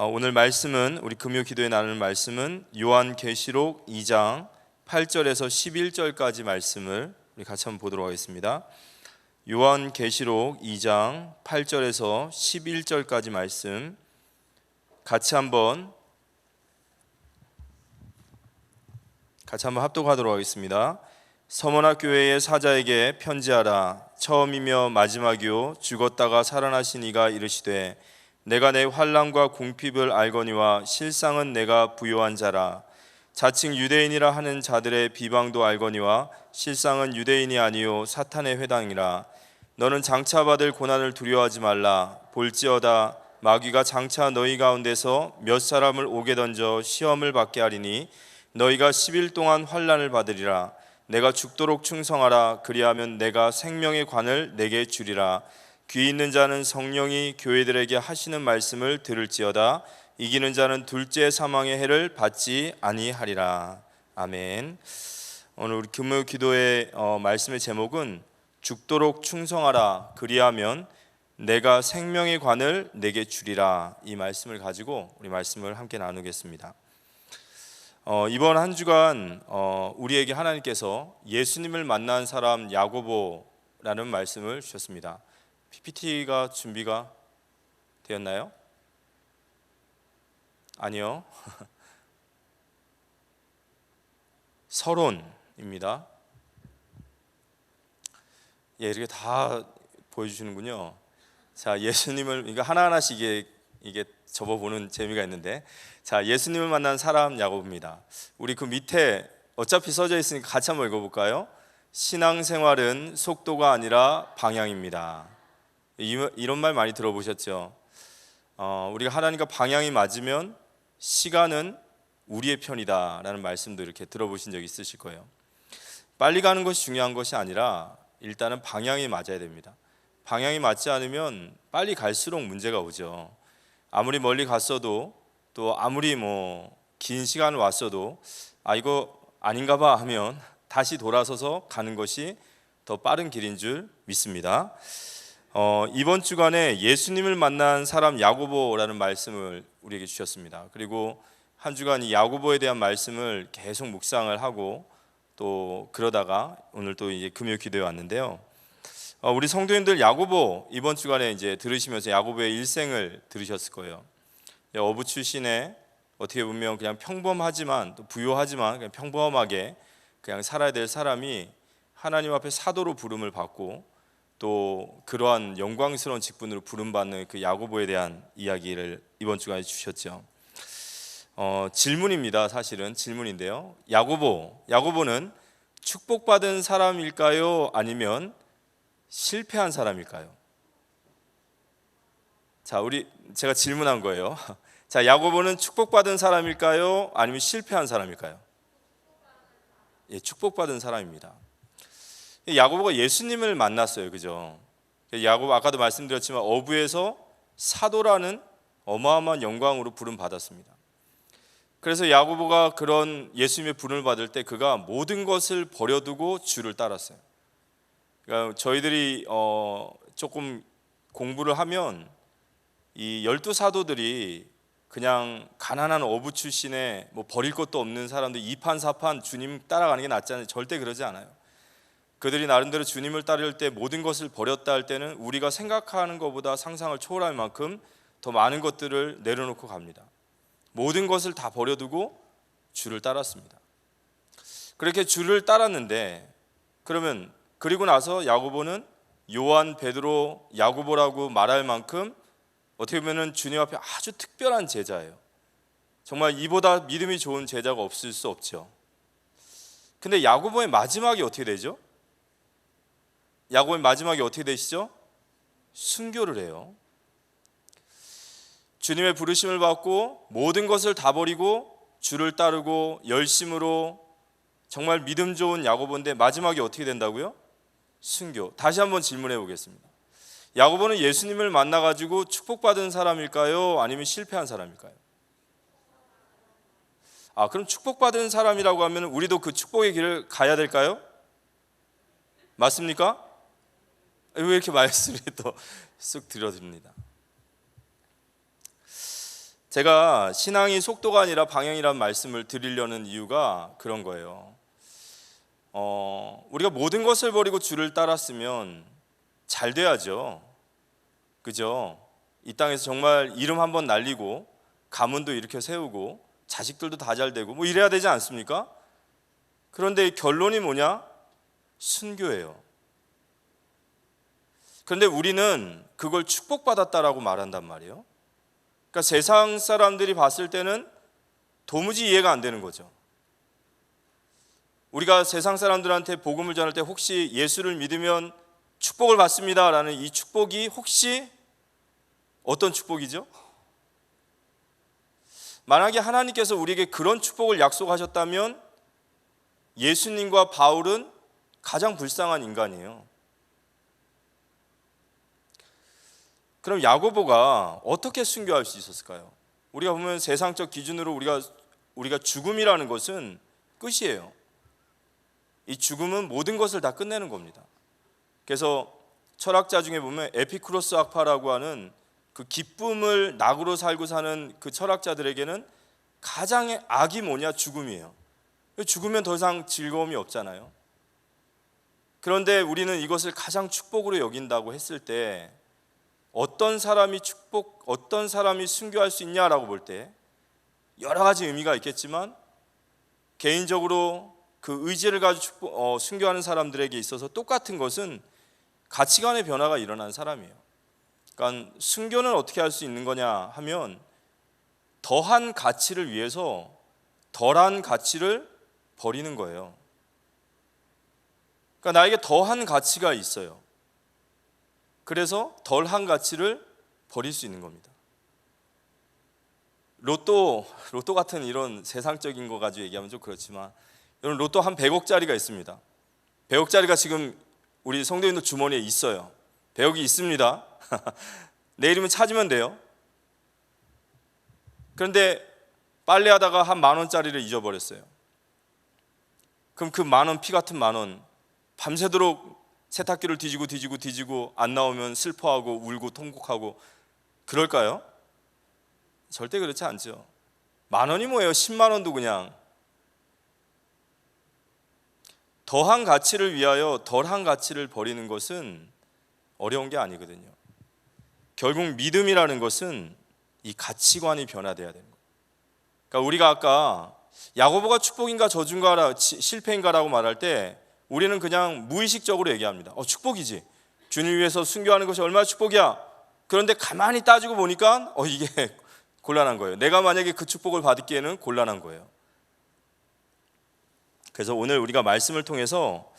오늘 말씀은 우리 금요 기도에 나누는 말씀은 요한계시록 2장 8절에서 11절까지 말씀을 우리 같이 한번 보도록 하겠습니다. 요한계시록 2장 8절에서 11절까지 말씀 같이 한번 합독하도록 하겠습니다. 서머나 교회의 사자에게 편지하라. 처음이며 마지막이요 죽었다가 살아나신 이가 이르시되 내가 내 환난과 궁핍을 알거니와 실상은 내가 부요한 자라. 자칭 유대인이라 하는 자들의 비방도 알거니와 실상은 유대인이 아니요 사탄의 회당이라. 너는 장차 받을 고난을 두려워하지 말라. 볼지어다 마귀가 장차 너희 가운데서 몇 사람을 옥에 던져 시험을 받게 하리니 너희가 10일 동안 환난을 받으리라. 내가 죽도록 충성하라. 그리하면 내가 생명의 관을 내게 주리라. 귀 있는 자는 성령이 교회들에게 하시는 말씀을 들을지어다. 이기는 자는 둘째 사망의 해를 받지 아니하리라. 아멘. 오늘 우리 금요 기도의 말씀의 제목은 죽도록 충성하라. 그리하면 내가 생명의 관을 내게 주리라. 이 말씀을 가지고 우리 말씀을 함께 나누겠습니다. 이번 한 주간 우리에게 하나님께서 예수님을 만난 사람 야고보라는 말씀을 주셨습니다. PPT가 준비가 되었나요? 아니요. 서론입니다. 이렇게 다 보여주시는군요. 자, 예수님을 이거 하나하나씩 이게 접어보는 재미가 있는데, 자, 예수님을 만난 사람 야고보입니다. 우리 그 밑에 어차피 써져 있으니까 같이 한번 읽어볼까요? 신앙생활은 속도가 아니라 방향입니다. 이런 말 많이 들어보셨죠? 우리가 하나님과 방향이 맞으면 시간은 우리의 편이다 라는 말씀도 이렇게 들어보신 적 있으실 거예요. 빨리 가는 것이 중요한 것이 아니라 일단은 방향이 맞아야 됩니다. 방향이 맞지 않으면 빨리 갈수록 문제가 오죠. 아무리 멀리 갔어도 또 아무리 긴 시간을 왔어도 이거 아닌가 봐 하면 다시 돌아서서 가는 것이 더 빠른 길인 줄 믿습니다. 이번 주간에 예수님을 만난 사람 야고보라는 말씀을 우리에게 주셨습니다. 그리고 한 주간 이 야고보에 대한 말씀을 계속 묵상을 하고 또 그러다가 오늘 또 이제 금요 기도에 왔는데요. 우리 성도님들 야고보 이번 주간에 이제 들으시면서 야고보의 일생을 들으셨을 거예요. 어부 출신의 어떻게 보면 그냥 평범하지만 또 부요하지만 그냥 평범하게 그냥 살아야 될 사람이 하나님 앞에 사도로 부름을 받고 또 그러한 영광스러운 직분으로 부름받는 그 야고보에 대한 이야기를 이번 주간에 주셨죠. 질문입니다. 사실은 질문인데요. 야고보는 축복받은 사람일까요? 아니면 실패한 사람일까요? 자, 제가 질문한 거예요. 자, 야고보는 축복받은 사람일까요? 아니면 실패한 사람일까요? 예, 축복받은 사람입니다. 야고보가 예수님을 만났어요. 그죠? 야고보 아까도 말씀드렸지만 어부에서 사도라는 어마어마한 영광으로 부름 받았습니다. 그래서 야고보가 그런 예수님의 부름을 받을 때 그가 모든 것을 버려두고 주를 따랐어요. 그러니까 저희들이 조금 공부를 하면 이 12사도들이 그냥 가난한 어부 출신의 버릴 것도 없는 사람들 2판 4판 주님 따라가는 게 낫지 않아요? 절대 그러지 않아요. 그들이 나름대로 주님을 따를 때 모든 것을 버렸다 할 때는 우리가 생각하는 것보다 상상을 초월할 만큼 더 많은 것들을 내려놓고 갑니다. 모든 것을 다 버려두고 주를 따랐습니다. 그렇게 주를 따랐는데 그리고 나서 야고보는 요한, 베드로, 야고보라고 말할 만큼 어떻게 보면 주님 앞에 아주 특별한 제자예요. 정말 이보다 믿음이 좋은 제자가 없을 수 없죠. 근데 야고보의 마지막이 어떻게 되죠? 야고보의 마지막이 어떻게 되시죠? 순교를 해요. 주님의 부르심을 받고 모든 것을 다 버리고 주를 따르고 열심으로 정말 믿음 좋은 야고보인데 마지막이 어떻게 된다고요? 순교. 다시 한번 질문해 보겠습니다. 야고보는 예수님을 만나가지고 축복받은 사람일까요? 아니면 실패한 사람일까요? 그럼 축복받은 사람이라고 하면 우리도 그 축복의 길을 가야 될까요? 맞습니까? 왜 이렇게 말씀이 또 쑥 들어듭니다. 제가 신앙이 속도가 아니라 방향이라는 말씀을 드리려는 이유가 그런 거예요. 우리가 모든 것을 버리고 주를 따랐으면 잘 돼야죠. 그죠? 이 땅에서 정말 이름 한번 날리고 가문도 일으켜 세우고 자식들도 다 잘 되고 뭐 이래야 되지 않습니까? 그런데 결론이 뭐냐? 순교예요. 그런데 우리는 그걸 축복받았다라고 말한단 말이에요. 그러니까 세상 사람들이 봤을 때는 도무지 이해가 안 되는 거죠. 우리가 세상 사람들한테 복음을 전할 때 혹시 예수를 믿으면 축복을 받습니다라는 이 축복이 혹시 어떤 축복이죠? 만약에 하나님께서 우리에게 그런 축복을 약속하셨다면 예수님과 바울은 가장 불쌍한 인간이에요. 그럼 야고보가 어떻게 순교할 수 있었을까요? 우리가 보면 세상적 기준으로 우리가 죽음이라는 것은 끝이에요. 이 죽음은 모든 것을 다 끝내는 겁니다. 그래서 철학자 중에 보면 에피쿠로스 학파라고 하는 그 기쁨을 낙으로 살고 사는 그 철학자들에게는 가장의 악이 뭐냐? 죽음이에요. 죽으면 더 이상 즐거움이 없잖아요. 그런데 우리는 이것을 가장 축복으로 여긴다고 했을 때 어떤 사람이 순교할 수 있냐라고 볼 때 여러 가지 의미가 있겠지만 개인적으로 그 의지를 가지고 순교하는 사람들에게 있어서 똑같은 것은 가치관의 변화가 일어난 사람이에요. 그러니까 순교는 어떻게 할 수 있는 거냐 하면 더한 가치를 위해서 덜한 가치를 버리는 거예요. 그러니까 나에게 더한 가치가 있어요. 그래서 덜한 가치를 버릴 수 있는 겁니다. 로또 같은 이런 세상적인 거 가지고 얘기하면 좀 그렇지만 여러분 로또 한 100억짜리가 있습니다. 100억짜리가 지금 우리 성도님들 주머니에 있어요. 100억이 있습니다. 내일이면 찾으면 돼요. 그런데 빨래하다가 한 10,000원짜리를 잊어버렸어요. 그럼 그 10,000원, 피 같은 10,000원 밤새도록 세탁기를 뒤지고 안 나오면 슬퍼하고 울고 통곡하고 그럴까요? 절대 그렇지 않죠. 10,000원이 뭐예요? 100,000원도 그냥. 더한 가치를 위하여 덜한 가치를 버리는 것은 어려운 게 아니거든요. 결국 믿음이라는 것은 이 가치관이 변화돼야 되는 거예요. 그러니까 우리가 아까 야고보가 축복인가 저주인가 실패인가라고 말할 때 우리는 그냥 무의식적으로 얘기합니다. 축복이지. 주님 위해서 순교하는 것이 얼마나 축복이야. 그런데 가만히 따지고 보니까 이게 곤란한 거예요. 내가 만약에 그 축복을 받기에는 곤란한 거예요. 그래서 오늘 우리가 말씀을 통해서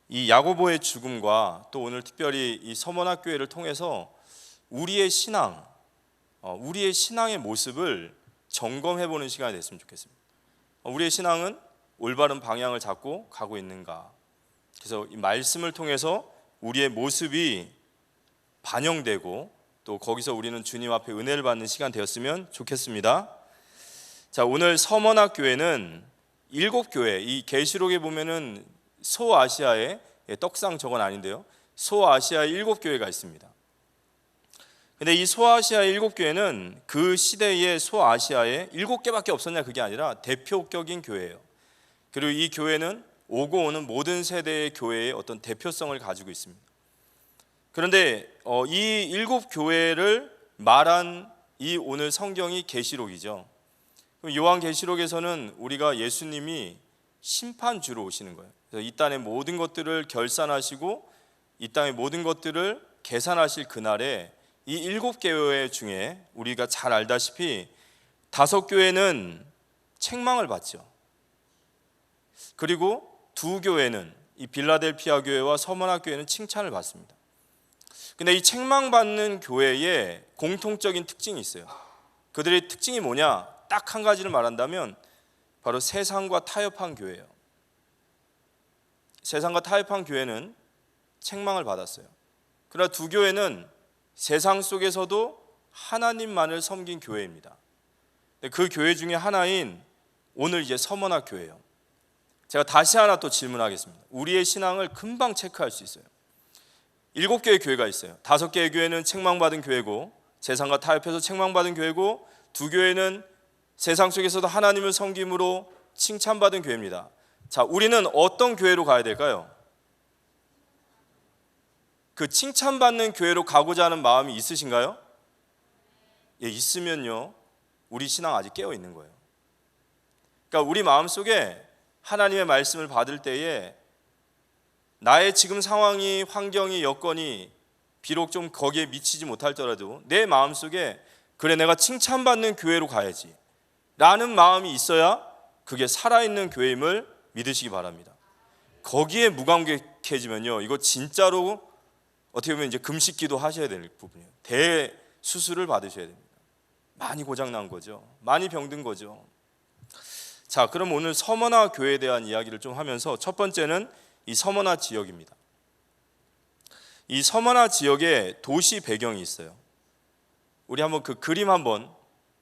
이 야고보의 죽음과 또 오늘 특별히 이 서머나교회를 통해서 우리의 신앙의 모습을 점검해보는 시간이 됐으면 좋겠습니다. 우리의 신앙은 올바른 방향을 잡고 가고 있는가? 그래서 이 말씀을 통해서 우리의 모습이 반영되고 또 거기서 우리는 주님 앞에 은혜를 받는 시간 되었으면 좋겠습니다. 자, 오늘 서머나 교회는 7교회, 이 계시록에 보면은 소아시아의 떡상 저건 아닌데요. 소아시아의 7교회가 있습니다. 근데 이 소아시아의 7교회는 그 시대의 소아시아에 7개밖에 없었냐 그게 아니라 대표격인 교회예요. 그리고 이 교회는 오고 오는 모든 세대의 교회의 어떤 대표성을 가지고 있습니다. 그런데 이 7교회를 말한 이 오늘 성경이 계시록이죠. 요한계시록에서는 우리가 예수님이 심판주로 오시는 거예요. 그래서 이 땅의 모든 것들을 결산하시고 이 땅의 모든 것들을 계산하실 그날에 이 7교회 중에 우리가 잘 알다시피 5교회는 책망을 받죠. 그리고 2교회는 이 빌라델피아 교회와 서머나 교회는 칭찬을 받습니다. 근데 이 책망받는 교회에 공통적인 특징이 있어요. 그들의 특징이 뭐냐? 딱 한 가지를 말한다면 바로 세상과 타협한 교회예요. 세상과 타협한 교회는 책망을 받았어요. 그러나 2교회는 세상 속에서도 하나님만을 섬긴 교회입니다. 그 교회 중에 하나인 오늘 이제 서머나 교회예요. 제가 다시 하나 또 질문하겠습니다. 우리의 신앙을 금방 체크할 수 있어요. 7개의 교회가 있어요. 5개의 교회는 책망받은 교회고 세상과 타협해서 책망받은 교회고 두 교회는 세상 속에서도 하나님을 섬김으로 칭찬받은 교회입니다. 자, 우리는 어떤 교회로 가야 될까요? 그 칭찬받는 교회로 가고자 하는 마음이 있으신가요? 예, 있으면요, 우리 신앙 아직 깨어 있는 거예요. 그러니까 우리 마음속에 하나님의 말씀을 받을 때에 나의 지금 상황이, 환경이, 여건이 비록 좀 거기에 미치지 못할더라도 내 마음속에 그래, 내가 칭찬받는 교회로 가야지 라는 마음이 있어야 그게 살아있는 교회임을 믿으시기 바랍니다. 거기에 무감각해지면요, 이거 진짜로 어떻게 보면 이제 금식기도 하셔야 될 부분이에요. 대수술을 받으셔야 됩니다. 많이 고장난 거죠. 많이 병든 거죠. 자, 그럼 오늘 서머나 교회에 대한 이야기를 좀 하면서 첫 번째는 이 서머나 지역입니다. 이 서머나 지역에 도시 배경이 있어요. 우리 한번 그 그림 한번,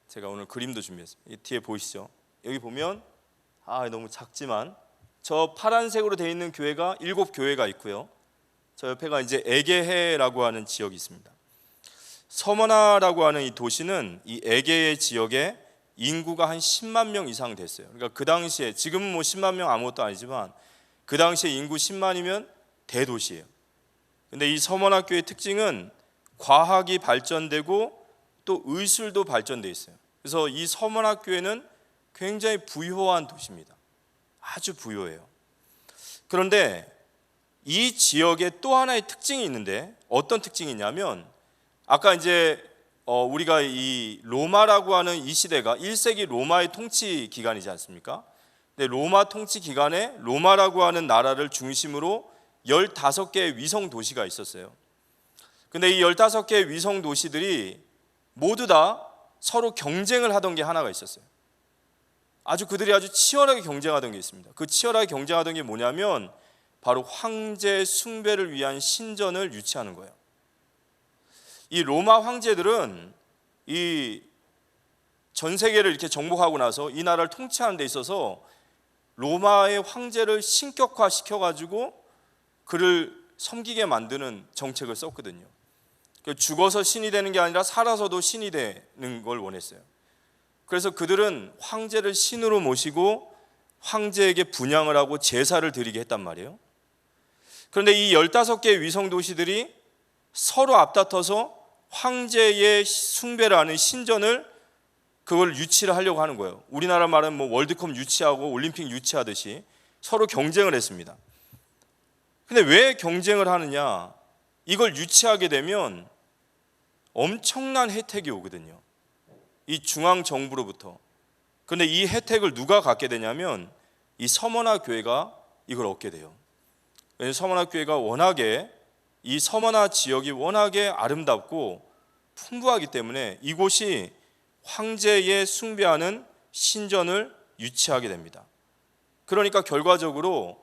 제가 오늘 그림도 준비했습니다. 이 뒤에 보이시죠? 여기 보면 너무 작지만 저 파란색으로 되어 있는 교회가 7교회가 있고요. 저 옆에가 이제 에게해라고 하는 지역이 있습니다. 서머나라고 하는 이 도시는 이 에게해 지역에 인구가 한 10만 명 이상 됐어요. 그러니까 그 당시에, 지금은 뭐 10만 명 아무것도 아니지만 그 당시에 인구 10만이면 대도시예요. 근데 이 서머나교의 특징은 과학이 발전되고 또 의술도 발전돼 있어요. 그래서 이 서머나교회는 굉장히 부유한 도시입니다. 아주 부유해요. 그런데 이 지역에 또 하나의 특징이 있는데, 어떤 특징이 있냐면, 아까 이제 우리가 이 로마라고 하는 이 시대가 1세기 로마의 통치 기간이지 않습니까? 근데 로마 통치 기간에 로마라고 하는 나라를 중심으로 15개의 위성 도시가 있었어요. 근데 이 15개의 위성 도시들이 모두 다 서로 경쟁을 하던 게 하나가 있었어요. 그들이 아주 치열하게 경쟁하던 게 있습니다. 그 치열하게 경쟁하던 게 뭐냐면 바로 황제 숭배를 위한 신전을 유치하는 거예요. 이 로마 황제들은 이 전 세계를 이렇게 정복하고 나서 이 나라를 통치하는 데 있어서 로마의 황제를 신격화시켜가지고 그를 섬기게 만드는 정책을 썼거든요. 죽어서 신이 되는 게 아니라 살아서도 신이 되는 걸 원했어요. 그래서 그들은 황제를 신으로 모시고 황제에게 분향을 하고 제사를 드리게 했단 말이에요. 그런데 이 15개의 위성 도시들이 서로 앞다퉈서 황제의 숭배를 하는 신전을 그걸 유치를 하려고 하는 거예요. 우리나라 말은 뭐 월드컵 유치하고 올림픽 유치하듯이 서로 경쟁을 했습니다. 근데 왜 경쟁을 하느냐? 이걸 유치하게 되면 엄청난 혜택이 오거든요. 이 중앙 정부로부터. 그런데 이 혜택을 누가 갖게 되냐면 이 서머나 교회가 이걸 얻게 돼요. 왜냐하면 서머나 교회가 워낙에, 이 서머나 지역이 워낙에 아름답고 풍부하기 때문에 이곳이 황제의 숭배하는 신전을 유치하게 됩니다. 그러니까 결과적으로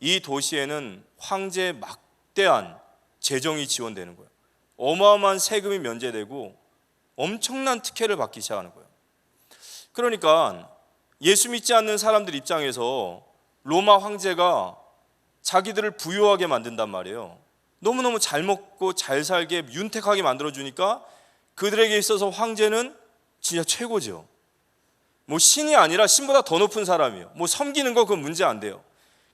이 도시에는 황제의 막대한 재정이 지원되는 거예요. 어마어마한 세금이 면제되고 엄청난 특혜를 받기 시작하는 거예요. 그러니까 예수 믿지 않는 사람들 입장에서 로마 황제가 자기들을 부유하게 만든단 말이에요. 너무너무 잘 먹고 잘 살게 윤택하게 만들어주니까 그들에게 있어서 황제는 진짜 최고죠. 뭐 신이 아니라 신보다 더 높은 사람이에요. 뭐 섬기는 거 그건 문제 안 돼요.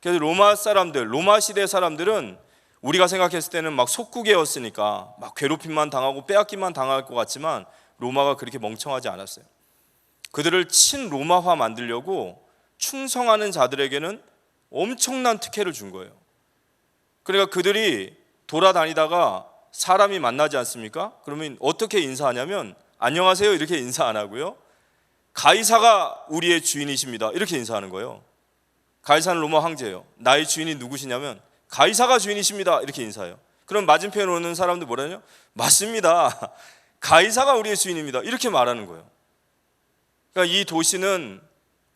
그래서 로마 사람들, 로마 시대 사람들은 우리가 생각했을 때는 막 속국이었으니까 막 괴롭힘만 당하고 빼앗기만 당할 것 같지만 로마가 그렇게 멍청하지 않았어요. 그들을 친로마화 만들려고 충성하는 자들에게는 엄청난 특혜를 준 거예요. 그러니까 그들이 돌아다니다가 사람이 만나지 않습니까? 그러면 어떻게 인사하냐면 안녕하세요 이렇게 인사 안 하고요, 가이사가 우리의 주인이십니다 이렇게 인사하는 거예요. 가이사는 로마 황제예요. 나의 주인이 누구시냐면 가이사가 주인이십니다 이렇게 인사해요. 그럼 맞은편에 오는 사람들 뭐라냐? 맞습니다, 가이사가 우리의 주인입니다 이렇게 말하는 거예요. 그러니까 이 도시는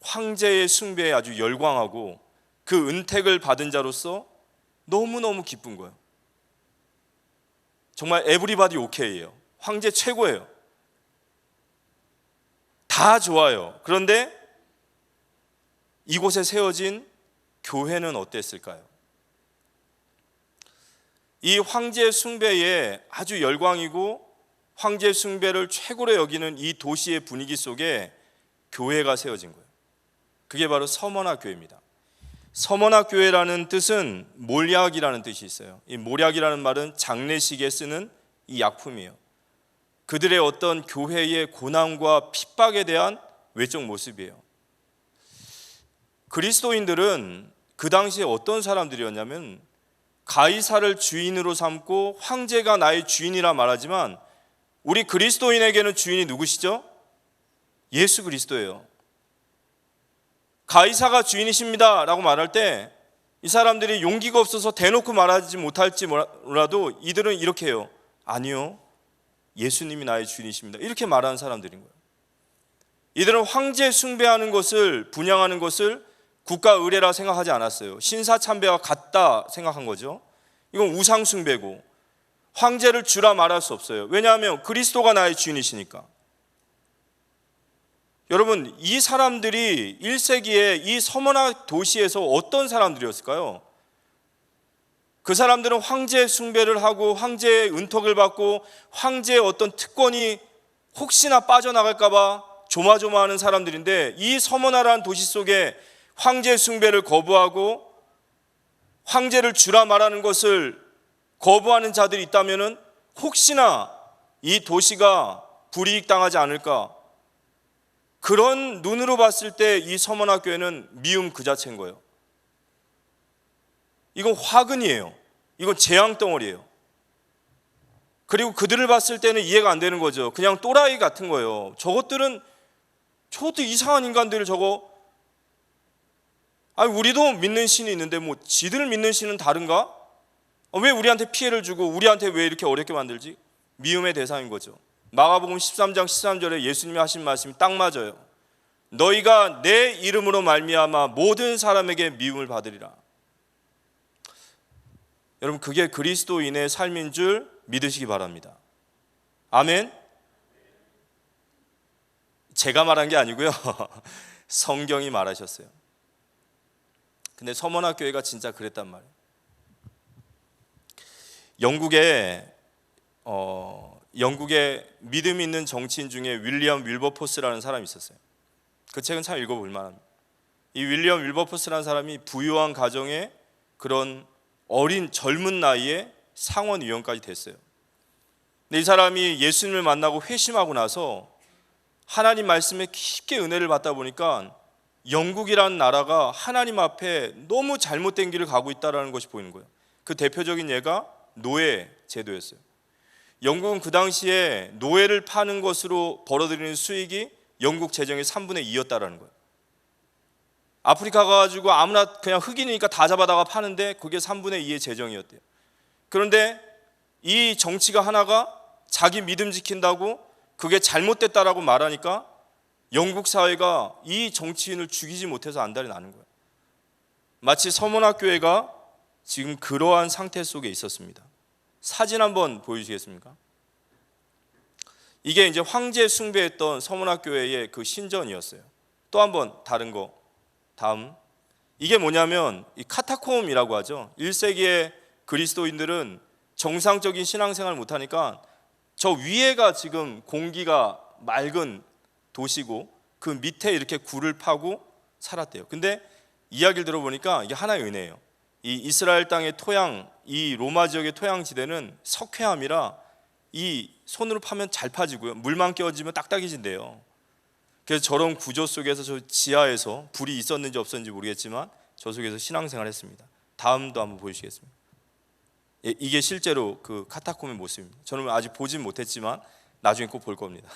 황제의 숭배에 아주 열광하고 그 은택을 받은 자로서 너무너무 기쁜 거예요. 정말 에브리바디 오케이예요. 황제 최고예요. 다 좋아요. 그런데 이곳에 세워진 교회는 어땠을까요? 이 황제 숭배에 아주 열광이고 황제 숭배를 최고로 여기는 이 도시의 분위기 속에 교회가 세워진 거예요. 그게 바로 서머나 교회입니다. 서머나 교회라는 뜻은 몰약이라는 뜻이 있어요. 이 몰약이라는 말은 장례식에 쓰는 이 약품이에요. 그들의 어떤 교회의 고난과 핍박에 대한 외적 모습이에요. 그리스도인들은 그 당시에 어떤 사람들이었냐면 가이사를 주인으로 삼고 황제가 나의 주인이라 말하지만 우리 그리스도인에게는 주인이 누구시죠? 예수 그리스도예요. 가이사가 주인이십니다 라고 말할 때 이 사람들이 용기가 없어서 대놓고 말하지 못할지 몰라도 이들은 이렇게 해요. 아니요, 예수님이 나의 주인이십니다. 이렇게 말하는 사람들인 거예요. 이들은 황제 숭배하는 것을, 분양하는 것을 국가 의례라 생각하지 않았어요. 신사 참배와 같다 생각한 거죠. 이건 우상 숭배고 황제를 주라 말할 수 없어요. 왜냐하면 그리스도가 나의 주인이시니까. 여러분, 이 사람들이 1세기에 이 서머나 도시에서 어떤 사람들이었을까요? 그 사람들은 황제 숭배를 하고 황제의 은턱을 받고 황제의 어떤 특권이 혹시나 빠져나갈까 봐 조마조마하는 사람들인데, 이 서머나라는 도시 속에 황제 숭배를 거부하고 황제를 주라 말하는 것을 거부하는 자들이 있다면 혹시나 이 도시가 불이익 당하지 않을까, 그런 눈으로 봤을 때 이 서머나 교회는 미움 그 자체인 거예요. 이건 화근이에요. 이건 재앙덩어리예요. 그리고 그들을 봤을 때는 이해가 안 되는 거죠. 그냥 또라이 같은 거예요. 저것도 이상한 인간들을 우리도 믿는 신이 있는데 뭐 지들 믿는 신은 다른가? 왜 우리한테 피해를 주고 우리한테 왜 이렇게 어렵게 만들지? 미움의 대상인 거죠. 마가복음 13장 13절에 예수님이 하신 말씀이 딱 맞아요. 너희가 내 이름으로 말미암아 모든 사람에게 미움을 받으리라. 여러분, 그게 그리스도인의 삶인 줄 믿으시기 바랍니다. 아멘. 제가 말한 게 아니고요. 성경이 말하셨어요. 근데 서머나 교회가 진짜 그랬단 말이에요. 영국의 믿음 있는 정치인 중에 윌리엄 윌버포스라는 사람이 있었어요. 그 책은 참 읽어볼 만합니다. 이 윌리엄 윌버포스라는 사람이 부유한 가정에 그런 어린 젊은 나이에 상원의원까지 됐어요. 근데 이 사람이 예수님을 만나고 회심하고 나서 하나님 말씀에 깊게 은혜를 받다 보니까 영국이라는 나라가 하나님 앞에 너무 잘못된 길을 가고 있다는 것이 보이는 거예요. 그 대표적인 예가 노예 제도였어요. 영국은 그 당시에 노예를 파는 것으로 벌어들이는 수익이 영국 재정의 3분의 2였다라는 거예요. 아프리카 가가지고 아무나 그냥 흑인이니까 다 잡아다가 파는데 그게 3분의 2의 재정이었대요. 그런데 이 정치가 하나가 자기 믿음 지킨다고 그게 잘못됐다라고 말하니까 영국 사회가 이 정치인을 죽이지 못해서 안달이 나는 거예요. 마치 서머나 교회가 지금 그러한 상태 속에 있었습니다. 사진 한번 보여주시겠습니까? 이게 이제 황제 숭배했던 서머나 교회의 그 신전이었어요. 또 한번 다른 거, 다음. 이게 뭐냐면 이 카타콤이라고 하죠. 1세기의 그리스도인들은 정상적인 신앙생활을 못하니까 저 위에가 지금 공기가 맑은 도시고 그 밑에 이렇게 굴을 파고 살았대요. 근데 이야기를 들어보니까 이게 하나의 은혜예요. 이 이스라엘 땅의 토양, 이 로마 지역의 토양지대는 석회암이라 이 손으로 파면 잘 파지고요. 물만 끼워지면 딱딱해진대요. 그래서 저런 구조 속에서 저 지하에서 불이 있었는지 없었는지 모르겠지만 저 속에서 신앙생활을 했습니다. 다음도 한번 보여주시겠습니다. 이게 실제로 그 카타콤의 모습입니다. 저는 아직 보진 못했지만 나중에 꼭 볼 겁니다.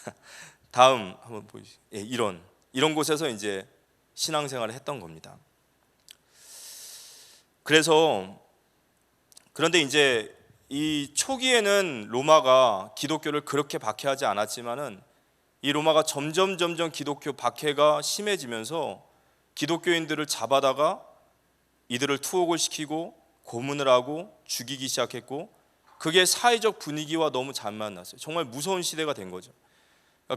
다음 한번 보여주시죠. 이런 곳에서 이제 신앙생활을 했던 겁니다. 그런데 이제 이 초기에는 로마가 기독교를 그렇게 박해하지 않았지만은 이 로마가 점점 기독교 박해가 심해지면서 기독교인들을 잡아다가 이들을 투옥을 시키고 고문을 하고 죽이기 시작했고, 그게 사회적 분위기와 너무 잘 만났어요. 정말 무서운 시대가 된 거죠.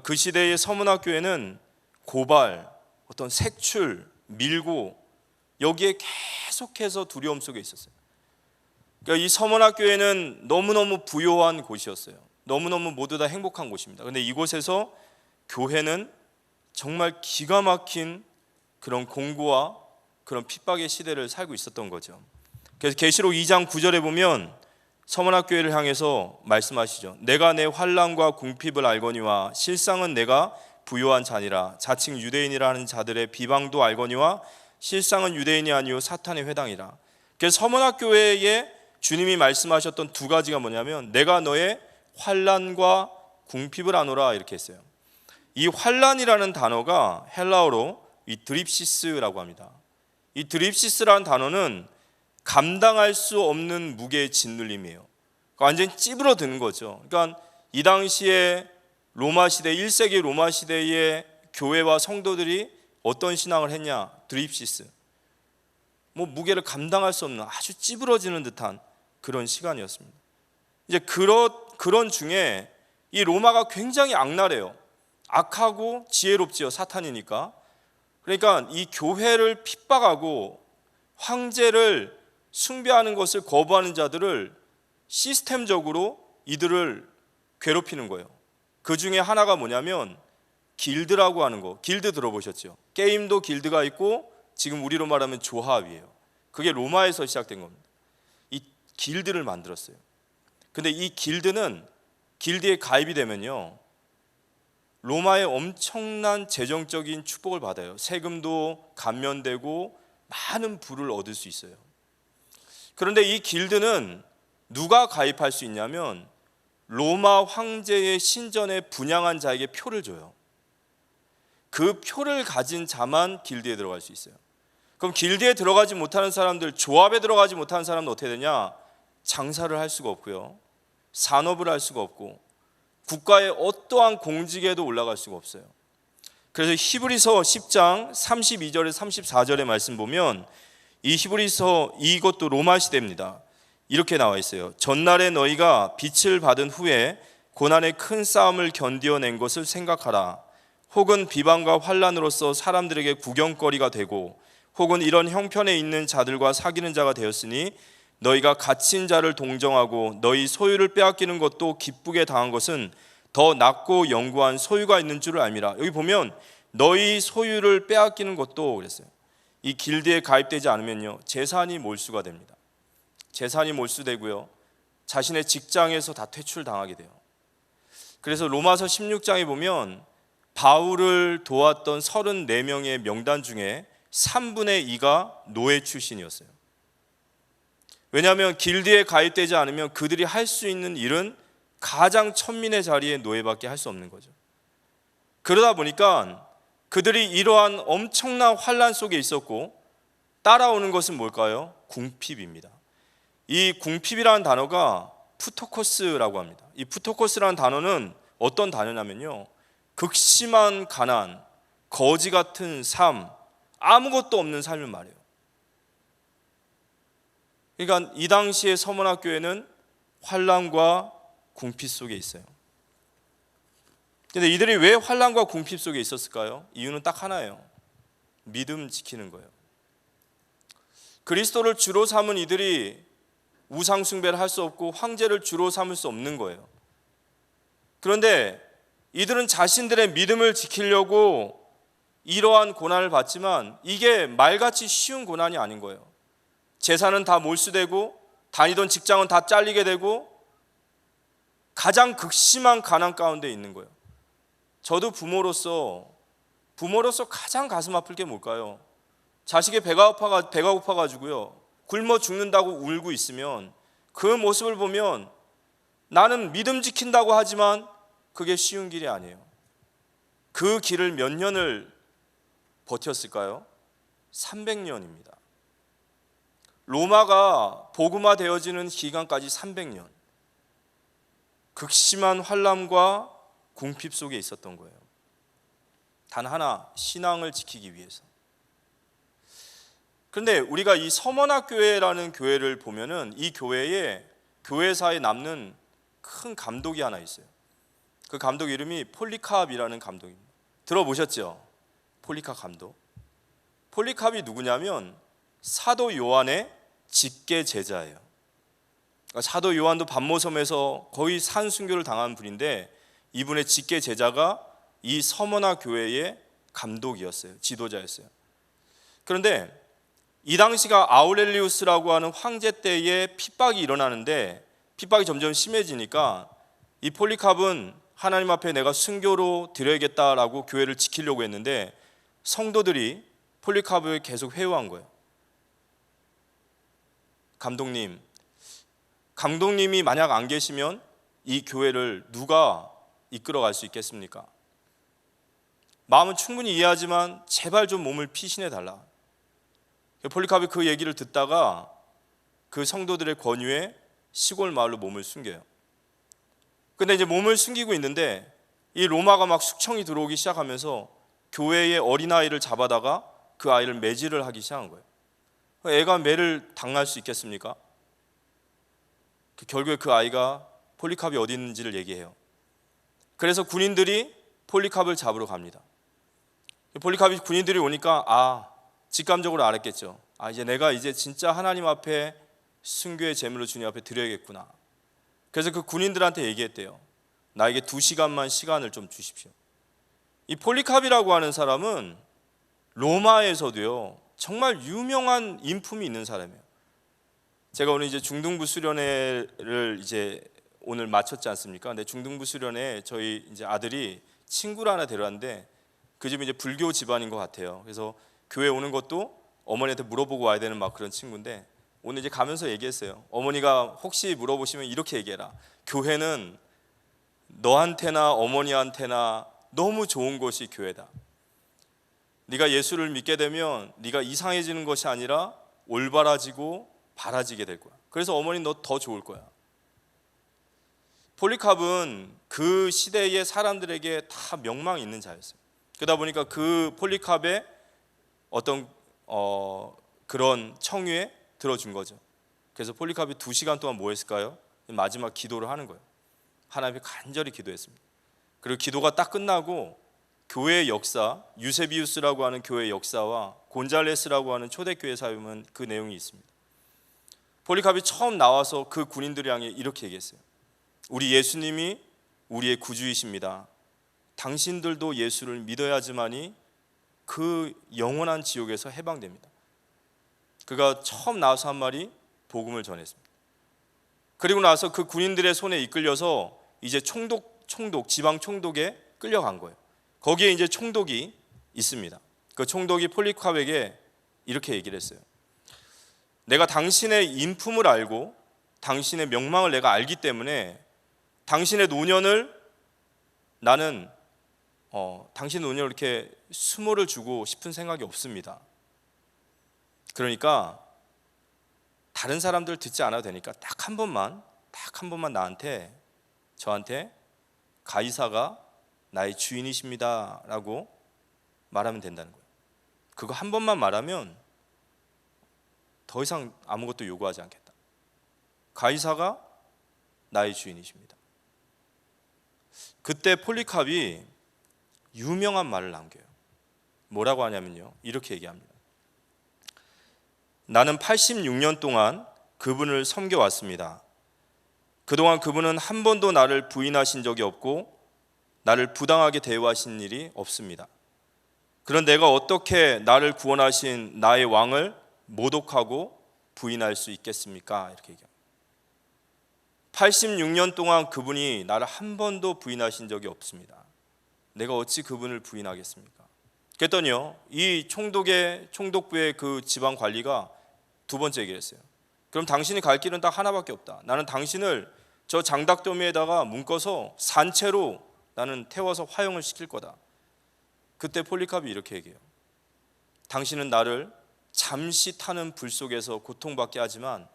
그 시대의 서문화 교회는 고발, 어떤 색출, 밀고 여기에 계속해서 두려움 속에 있었어요. 그러니까 이 서문화 교회는 너무너무 부요한 곳이었어요. 너무너무 모두 다 행복한 곳입니다. 근데 이곳에서 교회는 정말 기가 막힌 그런 공고와 그런 핍박의 시대를 살고 있었던 거죠. 그래서 계시록 2장 9절에 보면 서문학교회를 향해서 말씀하시죠. 내가 내 환난과 궁핍을 알거니와 실상은 내가 부요한 자니라. 자칭 유대인이라 하는 자들의 비방도 알거니와 실상은 유대인이 아니요 사탄의 회당이라. 그래서 서문학교회에 주님이 말씀하셨던 두 가지가 뭐냐면 내가 너의 환난과 궁핍을 아노라 이렇게 했어요. 이 환난이라는 단어가 헬라어로 이 드립시스라고 합니다. 이 드립시스라는 단어는 감당할 수 없는 무게의 짓눌림이에요. 완전히 찌부러드는 거죠. 그러니까 이 당시에 로마 시대 1세기 로마 시대의 교회와 성도들이 어떤 신앙을 했냐? 드립시스. 무게를 감당할 수 없는 아주 찌부러지는 듯한 그런 시간이었습니다. 이제 그런 중에 이 로마가 굉장히 악랄해요. 악하고 지혜롭지요. 사탄이니까. 그러니까 이 교회를 핍박하고 황제를 숭배하는 것을 거부하는 자들을 시스템적으로 이들을 괴롭히는 거예요. 그 중에 하나가 뭐냐면 길드라고 하는 거. 길드 들어보셨죠? 게임도 길드가 있고 지금 우리로 말하면 조합이에요. 그게 로마에서 시작된 겁니다. 이 길드를 만들었어요. 근데 이 길드에 가입이 되면요 로마의 엄청난 재정적인 축복을 받아요. 세금도 감면되고 많은 부를 얻을 수 있어요. 그런데 이 길드는 누가 가입할 수 있냐면 로마 황제의 신전에 분양한 자에게 표를 줘요. 그 표를 가진 자만 길드에 들어갈 수 있어요. 그럼 길드에 들어가지 못하는 사람들, 조합에 들어가지 못하는 사람은 어떻게 되냐? 장사를 할 수가 없고요, 산업을 할 수가 없고 국가의 어떠한 공직에도 올라갈 수가 없어요. 그래서 히브리서 10장 32절에 34절의 말씀 보면 이 히브리서 이것도 로마 시대입니다. 이렇게 나와 있어요. 전날에 너희가 빛을 받은 후에 고난의 큰 싸움을 견디어낸 것을 생각하라. 혹은 비방과 환난으로서 사람들에게 구경거리가 되고 혹은 이런 형편에 있는 자들과 사귀는 자가 되었으니 너희가 갇힌 자를 동정하고 너희 소유를 빼앗기는 것도 기쁘게 당한 것은 더 낫고 영구한 소유가 있는 줄을 알미라. 여기 보면 너희 소유를 빼앗기는 것도 그랬어요. 이 길드에 가입되지 않으면요 재산이 몰수가 됩니다. 재산이 몰수되고요 자신의 직장에서 다 퇴출당하게 돼요. 그래서 로마서 16장에 보면 바울을 도왔던 34명의 명단 중에 3분의 2가 노예 출신이었어요. 왜냐하면 길드에 가입되지 않으면 그들이 할 수 있는 일은 가장 천민의 자리에 노예밖에 할 수 없는 거죠. 그러다 보니까 그들이 이러한 엄청난 환난 속에 있었고 따라오는 것은 뭘까요? 궁핍입니다. 이 궁핍이라는 단어가 푸토코스라고 합니다. 이 푸토코스라는 단어는 어떤 단어냐면요 극심한 가난, 거지 같은 삶, 아무것도 없는 삶을 말해요. 그러니까 이 당시의 서문학교회는 환난과 궁핍 속에 있어요. 그런데 이들이 왜 환난과 궁핍 속에 있었을까요? 이유는 딱 하나예요. 믿음 지키는 거예요. 그리스도를 주로 삼은 이들이 우상 숭배를 할 수 없고 황제를 주로 삼을 수 없는 거예요. 그런데 이들은 자신들의 믿음을 지키려고 이러한 고난을 받지만 이게 말같이 쉬운 고난이 아닌 거예요. 재산은 다 몰수되고 다니던 직장은 다 잘리게 되고 가장 극심한 가난 가운데 있는 거예요. 저도 부모로서 가장 가슴 아플 게 뭘까요? 자식이 배가 고파가지고요 굶어 죽는다고 울고 있으면 그 모습을 보면 나는 믿음 지킨다고 하지만 그게 쉬운 길이 아니에요. 그 길을 몇 년을 버텼을까요? 300년입니다. 로마가 복음화 되어지는 기간까지 300년 극심한 환난과 궁핍 속에 있었던 거예요. 단 하나, 신앙을 지키기 위해서. 그런데 우리가 이 서문학교회라는 교회를 보면은 이 교회에 교회사에 남는 큰 감독이 하나 있어요. 그 감독 이름이 폴리캅이라는 감독입니다. 들어보셨죠? 폴리캅 감독. 폴리캅이 누구냐면 사도 요한의 직계 제자예요. 사도 요한도 반모섬에서 거의 산순교를 당한 분인데 이분의 직계 제자가 이 서머나 교회의 감독이었어요. 지도자였어요. 그런데 이 당시가 아우렐리우스라고 하는 황제 때에 핍박이 일어나는데 핍박이 점점 심해지니까 이 폴리캅은 하나님 앞에 내가 순교로 드려야겠다라고 교회를 지키려고 했는데 성도들이 폴리캅을 계속 회유한 거예요. 감독님이 만약 안 계시면 이 교회를 누가 이끌어갈 수 있겠습니까? 마음은 충분히 이해하지만 제발 좀 몸을 피신해 달라. 폴리캅이 그 얘기를 듣다가 그 성도들의 권유에 시골 마을로 몸을 숨겨요. 근데 이제 몸을 숨기고 있는데 이 로마가 막 숙청이 들어오기 시작하면서 교회의 어린아이를 잡아다가 그 아이를 매질을 하기 시작한 거예요. 애가 매를 당할 수 있겠습니까? 결국에 그 아이가 폴리캅이 어디 있는지를 얘기해요. 그래서 군인들이 폴리캅을 잡으러 갑니다. 폴리캅이 군인들이 오니까 직감적으로 알았겠죠. 이제 내가 진짜 하나님 앞에 순교의 제물로 주님 앞에 드려야겠구나. 그래서 그 군인들한테 얘기했대요. 나에게 2시간만 시간을 좀 주십시오. 이 폴리캅이라고 하는 사람은 로마에서도요 정말 유명한 인품이 있는 사람이에요. 제가 오늘 중등부 수련회를 오늘 마쳤지 않습니까? 근데 중등부 수련회 저희 아들이 친구를 하나 데려왔는데 그 집이 불교 집안인 것 같아요. 그래서 교회 오는 것도 어머니한테 물어보고 와야 되는 막 그런 친구인데 오늘 가면서 얘기했어요. 어머니가 혹시 물어보시면 이렇게 얘기해라. 교회는 너한테나 어머니한테나 너무 좋은 것이 교회다. 네가 예수를 믿게 되면 네가 이상해지는 것이 아니라 올바라지고 바라지게 될 거야. 그래서 어머니 너 더 좋을 거야. 폴리캅은 그 시대의 사람들에게 다 명망이 있는 자였어요. 그러다 보니까 그 폴리캅의 어떤 그런 청유에 들어준 거죠. 그래서 폴리캅이 2시간 동안 뭐 했을까요? 마지막 기도를 하는 거예요. 하나님께 간절히 기도했습니다. 그리고 기도가 딱 끝나고 교회의 역사, 유세비우스라고 하는 교회의 역사와 곤잘레스라고 하는 초대교회 사유는 그 내용이 있습니다. 폴리캅이 처음 나와서 그 군인들을 향해 이렇게 얘기했어요. 우리 예수님이 우리의 구주이십니다. 당신들도 예수를 믿어야지만이 그 영원한 지옥에서 해방됩니다. 그가 처음 나와서 한 말이 복음을 전했습니다. 그리고 나서 그 군인들의 손에 이끌려서 이제 지방 총독에 끌려간 거예요. 거기에 이제 총독이 있습니다. 그 총독이 폴리캅에게 이렇게 얘기를 했어요. 내가 당신의 인품을 알고 당신의 명망을 내가 알기 때문에 당신의 노년을 나는 당신 노년을 이렇게 수모를 주고 싶은 생각이 없습니다. 그러니까 다른 사람들 듣지 않아도 되니까 딱 한 번만 저한테 가이사가 나의 주인이십니다 라고 말하면 된다는 거예요. 그거 한 번만 말하면 더 이상 아무것도 요구하지 않겠다. 가이사가 나의 주인이십니다. 그때 폴리캅이 유명한 말을 남겨요. 뭐라고 하냐면요, 이렇게 얘기합니다. 나는 86년 동안 그분을 섬겨왔습니다. 그동안 그분은 한 번도 나를 부인하신 적이 없고 나를 부당하게 대우하신 일이 없습니다. 그런 내가 어떻게 나를 구원하신 나의 왕을 모독하고 부인할 수 있겠습니까? 이렇게 얘기합니다. 86년 동안 그분이 나를 한 번도 부인하신 적이 없습니다. 내가 어찌 그분을 부인하겠습니까? 그랬더니요, 이 총독부의 그 지방 관리가 두 번째 얘기를 했어요. 그럼 당신이 갈 길은 딱 하나밖에 없다. 나는 당신을 저 장닭더미에다가 묶어서 산채로 나는 태워서 화형을 시킬 거다. 그때 폴리캅이 이렇게 얘기해요. 당신은 나를 잠시 타는 불 속에서 고통받게 하지만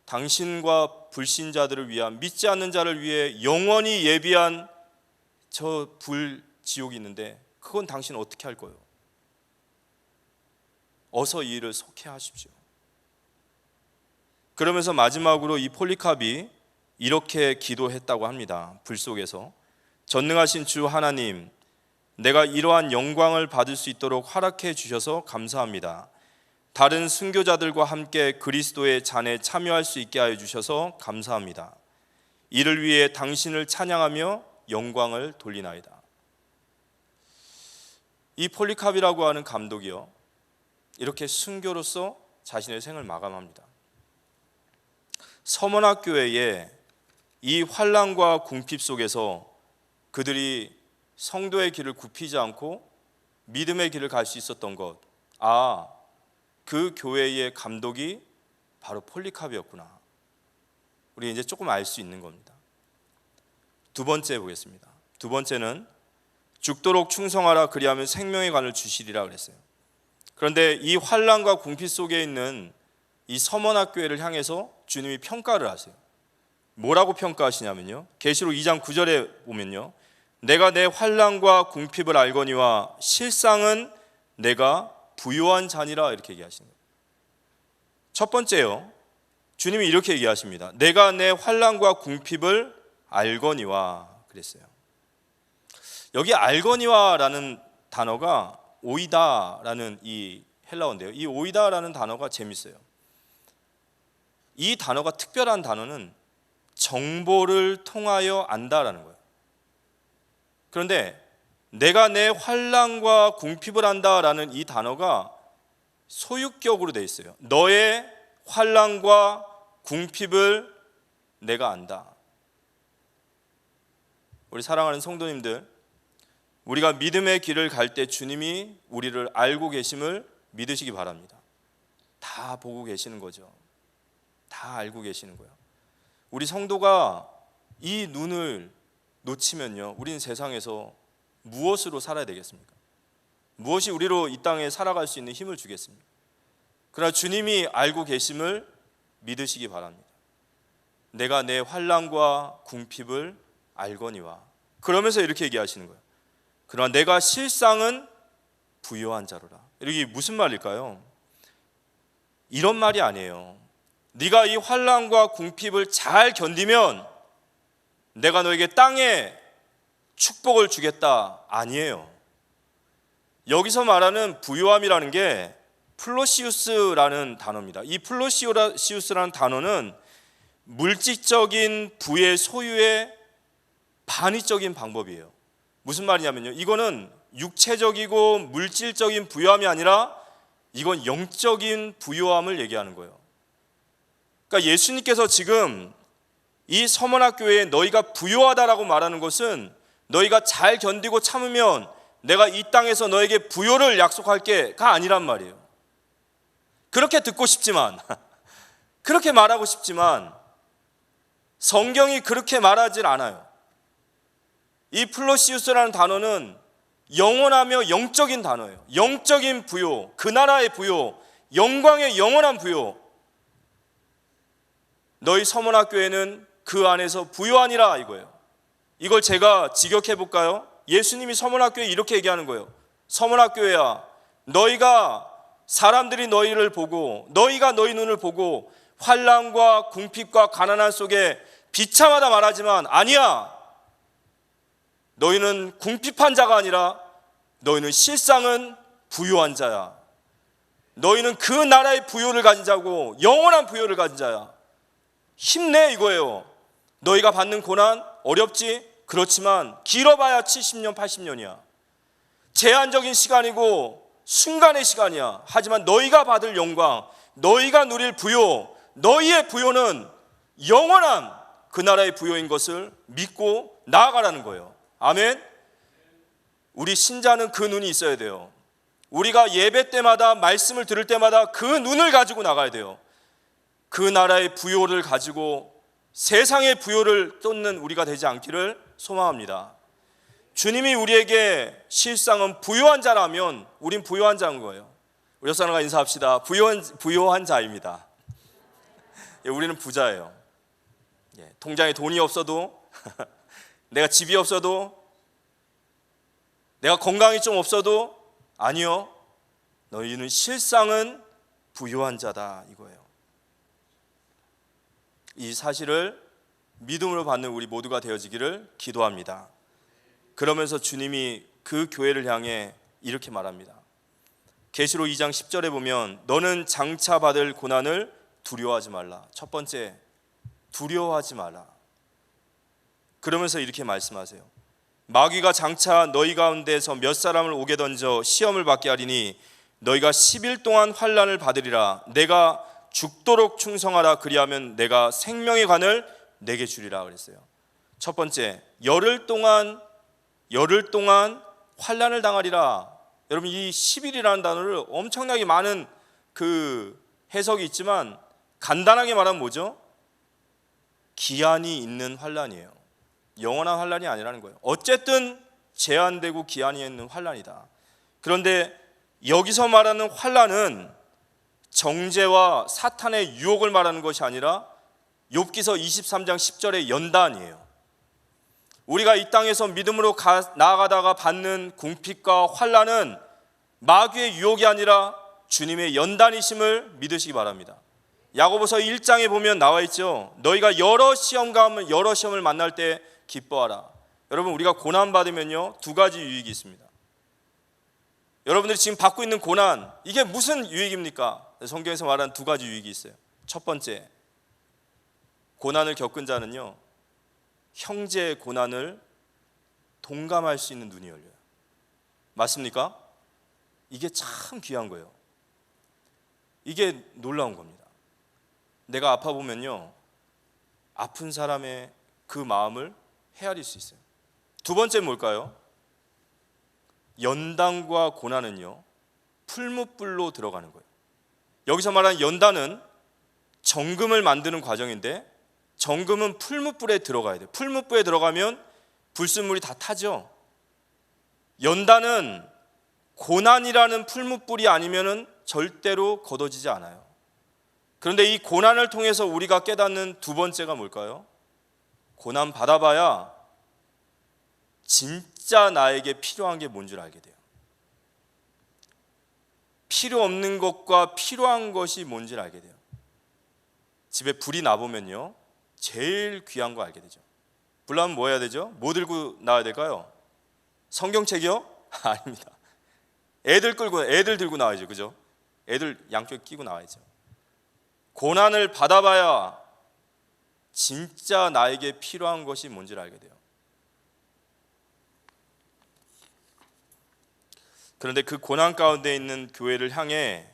당신과 불신자들을 위한, 믿지 않는 자를 위해 영원히 예비한 저 불 지옥이 있는데 그건 당신 어떻게 할 거예요? 어서 이 일을 속해하십시오. 그러면서 마지막으로 이 폴리캅이 이렇게 기도했다고 합니다. 불 속에서 전능하신 주 하나님, 내가 이러한 영광을 받을 수 있도록 허락해 주셔서 감사합니다. 다른 순교자들과 함께 그리스도의 잔에 참여할 수 있게 하여 주셔서 감사합니다. 이를 위해 당신을 찬양하며 영광을 돌리나이다. 이 폴리캅이라고 하는 감독이요, 이렇게 순교로서 자신의 생을 마감합니다. 서머나 교회에 이 환난과 궁핍 속에서 그들이 성도의 길을 굽히지 않고 믿음의 길을 갈 수 있었던 것, 그 교회의 감독이 바로 폴리캅이었구나. 우리 이제 조금 알 수 있는 겁니다. 두 번째 보겠습니다. 두 번째는 죽도록 충성하라, 그리하면 생명의 관을 주시리라 그랬어요. 그런데 이 환난과 궁핍 속에 있는 이 서머나 교회를 향해서 주님이 평가를 하세요. 뭐라고 평가하시냐면요, 계시록 2장 9절에 보면요, 내가 내 환난과 궁핍을 알거니와 실상은 내가 부요한 자니라, 이렇게 얘기하시는 거예요. 첫 번째요, 주님이 이렇게 얘기하십니다. 내가 내 환난과 궁핍을 알거니와 그랬어요. 여기 알거니와라는 단어가 오이다라는 이 헬라어인데요, 이 오이다라는 단어가 재밌어요. 이 단어가 특별한 단어는 정보를 통하여 안다라는 거예요. 그런데 내가 내 환난과 궁핍을 안다라는 이 단어가 소유격으로 되어 있어요. 너의 환난과 궁핍을 내가 안다. 우리 사랑하는 성도님들, 우리가 믿음의 길을 갈 때 주님이 우리를 알고 계심을 믿으시기 바랍니다. 다 보고 계시는 거죠. 다 알고 계시는 거예요. 우리 성도가 이 눈을 놓치면요, 우리는 세상에서 무엇으로 살아야 되겠습니까? 무엇이 우리로 이 땅에 살아갈 수 있는 힘을 주겠습니까? 그러나 주님이 알고 계심을 믿으시기 바랍니다. 내가 내 환난과 궁핍을 알거니와. 그러면서 이렇게 얘기하시는 거예요. 그러나 내가 실상은 부요한 자로라. 이게 무슨 말일까요? 이런 말이 아니에요. 네가 이 환난과 궁핍을 잘 견디면 내가 너에게 땅에 축복을 주겠다, 아니에요. 여기서 말하는 부요함이라는 게 플로시우스라는 단어입니다. 이 플로시우스라는 단어는 물질적인 부의 소유의 반의적인 방법이에요. 무슨 말이냐면요, 이거는 육체적이고 물질적인 부요함이 아니라 이건 영적인 부요함을 얘기하는 거예요. 그러니까 예수님께서 지금 이 서머나 교회에 너희가 부요하다라고 말하는 것은 너희가 잘 견디고 참으면 내가 이 땅에서 너에게 부요를 약속할게가 아니란 말이에요. 그렇게 듣고 싶지만, 그렇게 말하고 싶지만 성경이 그렇게 말하질 않아요. 이 플로시우스라는 단어는 영원하며 영적인 단어예요. 영적인 부요, 그 나라의 부요, 영광의 영원한 부요. 너희 서머나 교회는 그 안에서 부요하니라, 이거예요. 이걸 제가 직역해 볼까요? 예수님이 서머나 교회에 이렇게 얘기하는 거예요. 서머나 교회야, 너희가 사람들이 너희를 보고, 너희가 너희 눈을 보고 환난과 궁핍과 가난한 속에 비참하다 말하지만 아니야. 너희는 궁핍한 자가 아니라 너희는 실상은 부요한 자야. 너희는 그 나라의 부요를 가진 자고 영원한 부요를 가진 자야. 힘내, 이거예요. 너희가 받는 고난 어렵지? 그렇지만 길어봐야 70년 80년이야. 제한적인 시간이고 순간의 시간이야. 하지만 너희가 받을 영광, 너희가 누릴 부요, 너희의 부요는 영원한 그 나라의 부요인 것을 믿고 나아가라는 거예요. 아멘. 우리 신자는 그 눈이 있어야 돼요. 우리가 예배 때마다 말씀을 들을 때마다 그 눈을 가지고 나가야 돼요. 그 나라의 부요를 가지고 세상의 부요를 쫓는 우리가 되지 않기를 소망합니다. 주님이 우리에게 실상은 부요한 자라면 우린 부요한 자인 거예요. 우리 옆 사람과 인사합시다. 부요한 자입니다. 우리는 부자예요. 통장에 돈이 없어도 내가 집이 없어도 내가 건강이 좀 없어도 아니요, 너희는 실상은 부요한 자다, 이거예요. 이 사실을 믿음으로 받는 우리 모두가 되어지기를 기도합니다. 그러면서 주님이 그 교회를 향해 이렇게 말합니다. 계시록 2장 10절에 보면 너는 장차 받을 고난을 두려워하지 말라. 첫 번째, 두려워하지 말라. 그러면서 이렇게 말씀하세요. 마귀가 장차 너희 가운데서 몇 사람을 오게 던져 시험을 받게 하리니 너희가 10일 동안 환난을 받으리라. 내가 죽도록 충성하라. 그리하면 내가 생명의 관을 내게 주리라 그랬어요. 첫 번째, 열흘 동안 환난을 당하리라. 여러분, 이 10일이라는 단어를 엄청나게 많은 그 해석이 있지만 간단하게 말하면 뭐죠? 기한이 있는 환난이에요. 영원한 환난이 아니라는 거예요. 어쨌든 제한되고 기한이 있는 환난이다. 그런데 여기서 말하는 환난은 정죄와 사탄의 유혹을 말하는 것이 아니라 욥기서 23장 10절의 연단이에요. 우리가 이 땅에서 믿음으로 나아가다가 받는 궁핍과 환난은 마귀의 유혹이 아니라 주님의 연단이심을 믿으시기 바랍니다. 야고보서 1장에 보면 나와 있죠. 너희가 여러 시험을 만날 때 기뻐하라. 여러분, 우리가 고난 받으면요, 두 가지 유익이 있습니다. 여러분들이 지금 받고 있는 고난, 이게 무슨 유익입니까? 성경에서 말하는 두 가지 유익이 있어요. 첫 번째, 고난을 겪은 자는요, 형제의 고난을 동감할 수 있는 눈이 열려요. 맞습니까? 이게 참 귀한 거예요. 이게 놀라운 겁니다. 내가 아파 보면요, 아픈 사람의 그 마음을 헤아릴 수 있어요. 두 번째 뭘까요? 연단과 고난은요, 풀무불로 들어가는 거예요. 여기서 말하는 연단은 정금을 만드는 과정인데, 정금은 풀무불에 들어가야 돼요. 풀무불에 들어가면 불순물이 다 타죠. 연단은 고난이라는 풀무불이 아니면은 절대로 걷어지지 않아요. 그런데 이 고난을 통해서 우리가 깨닫는 두 번째가 뭘까요? 고난 받아봐야 진짜 나에게 필요한 게 뭔 줄 알게 돼요. 필요 없는 것과 필요한 것이 뭔지를 알게 돼요. 집에 불이 나보면요, 제일 귀한 거 알게 되죠. 불 나면 뭐 해야 되죠? 뭐 들고 나와야 될까요? 성경책이요? 아닙니다. 애들 들고 나와야죠. 그죠? 애들 양쪽에 끼고 나와야죠. 고난을 받아봐야 진짜 나에게 필요한 것이 뭔지를 알게 돼요. 그런데 그 고난 가운데 있는 교회를 향해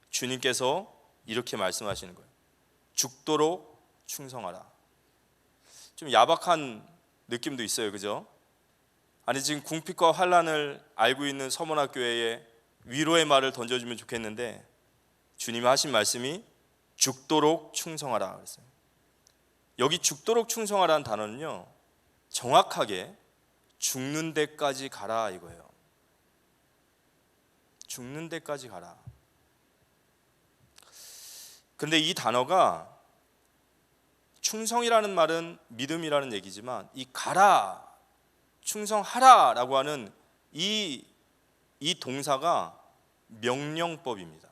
주님께서 이렇게 말씀하시는 거예요. 죽도록 충성하라. 좀 야박한 느낌도 있어요. 그죠? 아니, 지금 궁핍과 환난을 알고 있는 서문학 교회에 위로의 말을 던져주면 좋겠는데, 주님이 하신 말씀이 죽도록 충성하라 그랬어요. 여기 죽도록 충성하라는 단어는요, 정확하게 죽는 데까지 가라 이거예요. 죽는 데까지 가라. 그런데 이 단어가, 충성이라는 말은 믿음이라는 얘기지만, 이 가라, 충성하라 라고 하는 이 동사가 명령법입니다.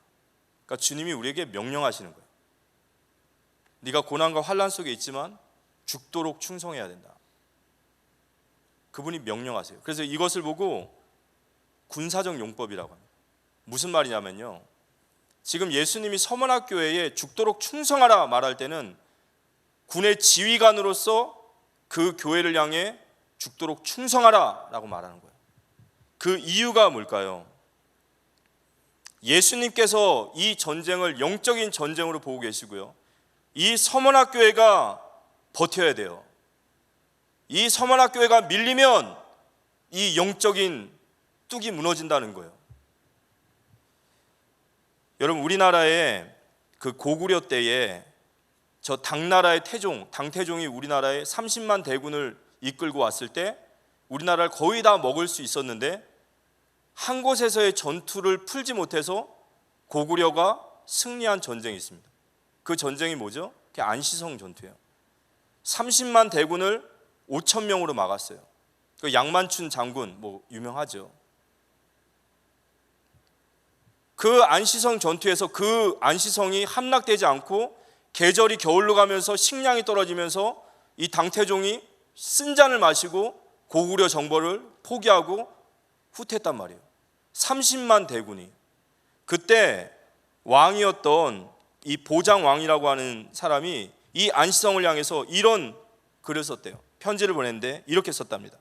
그러니까 주님이 우리에게 명령하시는 거예요. 네가 고난과 환난 속에 있지만 죽도록 충성해야 된다. 그분이 명령하세요. 그래서 이것을 보고 군사적 용법이라고 합니다. 무슨 말이냐면요, 지금 예수님이 서문학 교회에 죽도록 충성하라 말할 때는 군의 지휘관으로서 그 교회를 향해 죽도록 충성하라 라고 말하는 거예요. 그 이유가 뭘까요? 예수님께서 이 전쟁을 영적인 전쟁으로 보고 계시고요, 이 서문학 교회가 버텨야 돼요. 이 서문학 교회가 밀리면 이 영적인 뚝이 무너진다는 거예요. 여러분, 우리나라에 그 고구려 때에 저 당나라의 당태종이 우리나라에 30만 대군을 이끌고 왔을 때 우리나라를 거의 다 먹을 수 있었는데, 한 곳에서의 전투를 풀지 못해서 고구려가 승리한 전쟁이 있습니다. 그 전쟁이 뭐죠? 그게 안시성 전투예요. 30만 대군을 5천 명으로 막았어요. 그 양만춘 장군 뭐 유명하죠. 그 안시성 전투에서 그 안시성이 함락되지 않고 계절이 겨울로 가면서 식량이 떨어지면서 이 당태종이 쓴 잔을 마시고 고구려 정벌을 포기하고 후퇴했단 말이에요. 30만 대군이. 그때 왕이었던 이 보장 왕이라고 하는 사람이 이 안시성을 향해서 이런 글을 썼대요. 편지를 보냈는데 이렇게 썼답니다.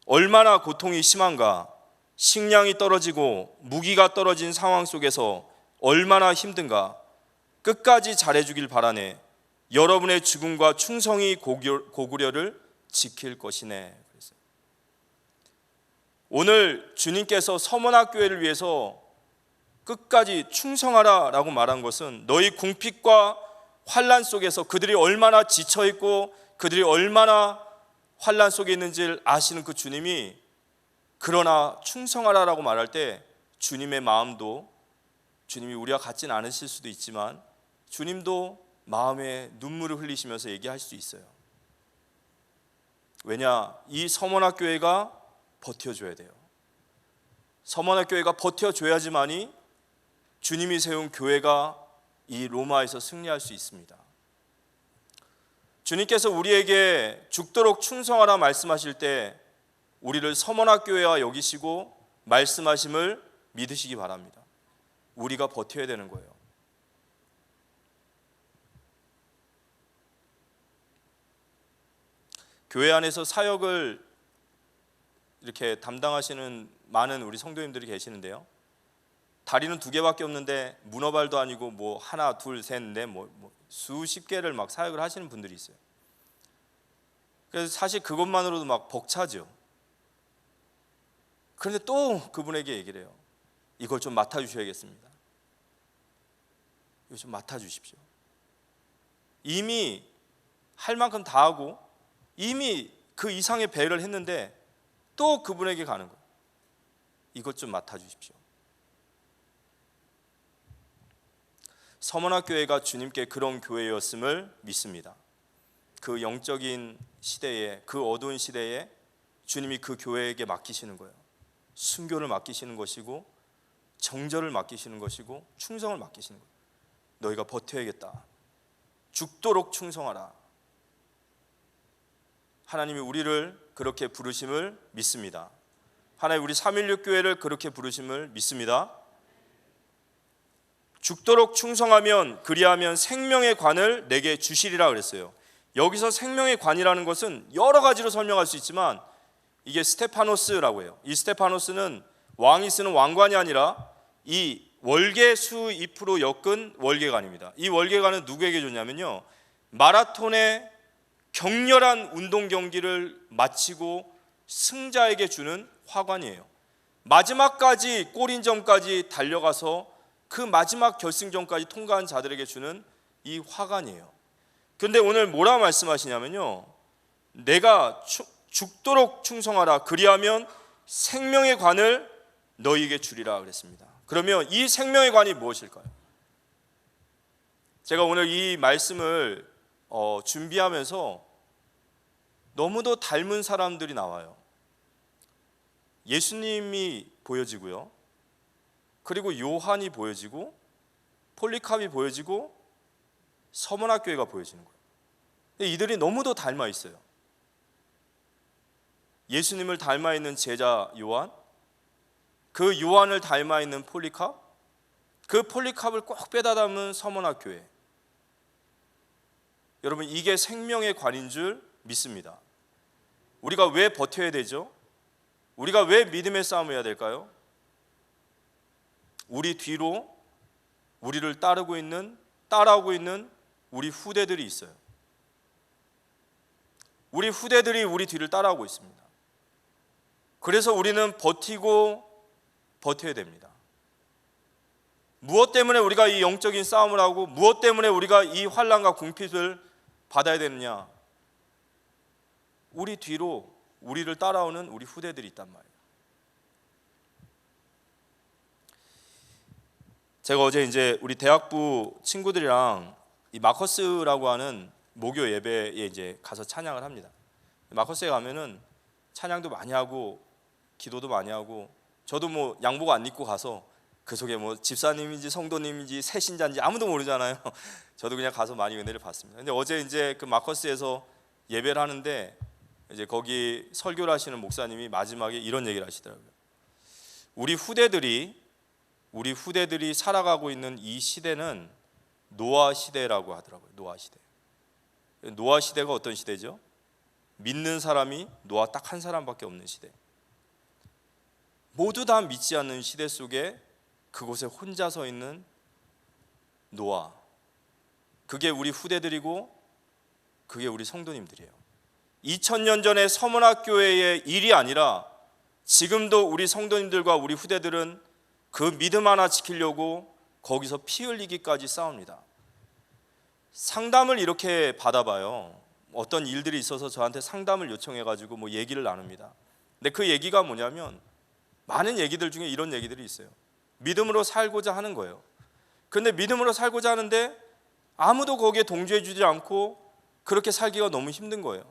얼마나 고통이 심한가. 식량이 떨어지고 무기가 떨어진 상황 속에서 얼마나 힘든가. 끝까지 잘해주길 바라네. 여러분의 죽음과 충성이 고구려를 지킬 것이네. 그랬어요. 오늘 주님께서 서문학교회를 위해서 끝까지 충성하라 라고 말한 것은 너희 궁핍과 환난 속에서 그들이 얼마나 지쳐있고 그들이 얼마나 환난 속에 있는지를 아시는 그 주님이 그러나 충성하라 라고 말할 때 주님의 마음도, 주님이 우리와 같지는 않으실 수도 있지만 주님도 마음에 눈물을 흘리시면서 얘기할 수 있어요. 왜냐? 이 서문학교회가 버텨줘야 돼요. 서문학교회가 버텨줘야지만이 주님이 세운 교회가 이 로마에서 승리할 수 있습니다. 주님께서 우리에게 죽도록 충성하라 말씀하실 때 우리를 서문학교회와 여기시고 말씀하심을 믿으시기 바랍니다. 우리가 버텨야 되는 거예요. 교회 안에서 사역을 이렇게 담당하시는 많은 우리 성도님들이 계시는데요. 다리는 2개밖에 없는데 문어발도 아니고 뭐 하나, 둘, 셋, 넷 수십 개를 막 사역을 하시는 분들이 있어요. 그래서 사실 그것만으로도 막 벅차죠. 그런데 또 그분에게 얘기를 해요. 이걸 좀 맡아주셔야겠습니다. 이거 좀 맡아주십시오. 이미 할 만큼 다 하고 이미 그 이상의 배를 했는데 또 그분에게 가는 거예요. 이것 좀 맡아주십시오. 서문학교회가 주님께 그런 교회였음을 믿습니다. 그 영적인 시대에, 그 어두운 시대에 주님이 그 교회에게 맡기시는 거예요. 순교를 맡기시는 것이고 정절을 맡기시는 것이고 충성을 맡기시는 거예요. 너희가 버텨야겠다. 죽도록 충성하라. 하나님이 우리를 그렇게 부르심을 믿습니다. 하나님 우리 316 교회를 그렇게 부르심을 믿습니다. 죽도록 충성하면 그리하면 생명의 관을 내게 주시리라 그랬어요. 여기서 생명의 관이라는 것은 여러 가지로 설명할 수 있지만 이게 스테파노스라고 해요. 이 스테파노스는 왕이 쓰는 왕관이 아니라 이 월계수 잎으로 엮은 월계관입니다. 이 월계관은 누구에게 줬냐면요, 마라톤의 격렬한 운동 경기를 마치고 승자에게 주는 화관이에요. 마지막까지 골인전까지 달려가서 그 마지막 결승전까지 통과한 자들에게 주는 이 화관이에요. 그런데 오늘 뭐라 말씀하시냐면요, 내가 죽도록 충성하라. 그리하면 생명의 관을 너희에게 주리라 그랬습니다. 그러면 이 생명의 관이 무엇일까요? 제가 오늘 이 말씀을 준비하면서 너무도 닮은 사람들이 나와요. 예수님이 보여지고요, 그리고 요한이 보여지고 폴리캅이 보여지고 서문학교회가 보여지는 거예요. 근데 이들이 너무도 닮아 있어요. 예수님을 닮아 있는 제자 요한, 그 요한을 닮아 있는 폴리캅, 그 폴리캅을 꼭 빼다 담은 서문학교회. 여러분, 이게 생명의 관인 줄 믿습니다. 우리가 왜 버텨야 되죠? 우리가 왜 믿음의 싸움을 해야 될까요? 우리 뒤로 우리를 따라오고 있는 우리 후대들이 있어요. 우리 후대들이 우리 뒤를 따라오고 있습니다. 그래서 우리는 버텨야 됩니다. 무엇 때문에 우리가 이 영적인 싸움을 하고 무엇 때문에 우리가 이 환난과 궁핍을 받아야 되느냐? 우리 뒤로 우리를 따라오는 우리 후대들이 있단 말이에요. 제가 어제 이제 우리 대학부 친구들이랑 이 마커스라고 하는 목요 예배에 이제 가서 찬양을 합니다. 마커스에 가면은 찬양도 많이 하고 기도도 많이 하고, 저도 뭐 양복 안 입고 가서 그 속에 뭐 집사님인지 성도님인지 새신자인지 아무도 모르잖아요. 저도 그냥 가서 많이 은혜를 받습니다. 근데 어제 이제 그 마커스에서 예배를 하는데 이제 거기 설교를 하시는 목사님이 마지막에 이런 얘기를 하시더라고요. 우리 후대들이 우리 후대들이 살아가고 있는 이 시대는 노아 시대라고 하더라고요. 노아 시대. 노아 시대가 어떤 시대죠? 믿는 사람이 노아 딱 한 사람밖에 없는 시대. 모두 다 믿지 않는 시대 속에 그곳에 혼자 서 있는 노아. 그게 우리 후대들이고 그게 우리 성도님들이에요. 2000년 전에 서문학교회의 일이 아니라 지금도 우리 성도님들과 우리 후대들은 그 믿음 하나 지키려고 거기서 피 흘리기까지 싸웁니다. 상담을 이렇게 받아봐요. 어떤 일들이 있어서 저한테 상담을 요청해가지고 뭐 얘기를 나눕니다. 근데 그 얘기가 뭐냐면 많은 얘기들 중에 이런 얘기들이 있어요. 믿음으로 살고자 하는 거예요. 그런데 믿음으로 살고자 하는데 아무도 거기에 동조해 주지 않고 그렇게 살기가 너무 힘든 거예요.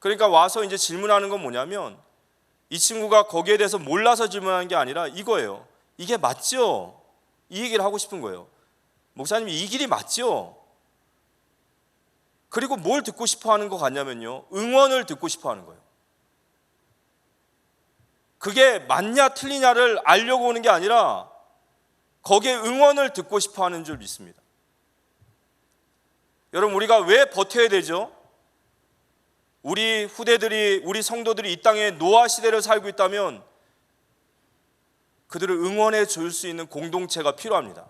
그러니까 와서 이제 질문하는 건 뭐냐면 이 친구가 거기에 대해서 몰라서 질문하는 게 아니라 이거예요. 이게 맞죠? 이 얘기를 하고 싶은 거예요. 목사님, 이 길이 맞죠? 그리고 뭘 듣고 싶어 하는 것 같냐면요, 응원을 듣고 싶어 하는 거예요. 그게 맞냐 틀리냐를 알려고 오는 게 아니라 거기에 응원을 듣고 싶어 하는 줄 믿습니다. 여러분, 우리가 왜 버텨야 되죠? 우리 후대들이, 우리 성도들이 이 땅에 노아 시대를 살고 있다면 그들을 응원해 줄 수 있는 공동체가 필요합니다.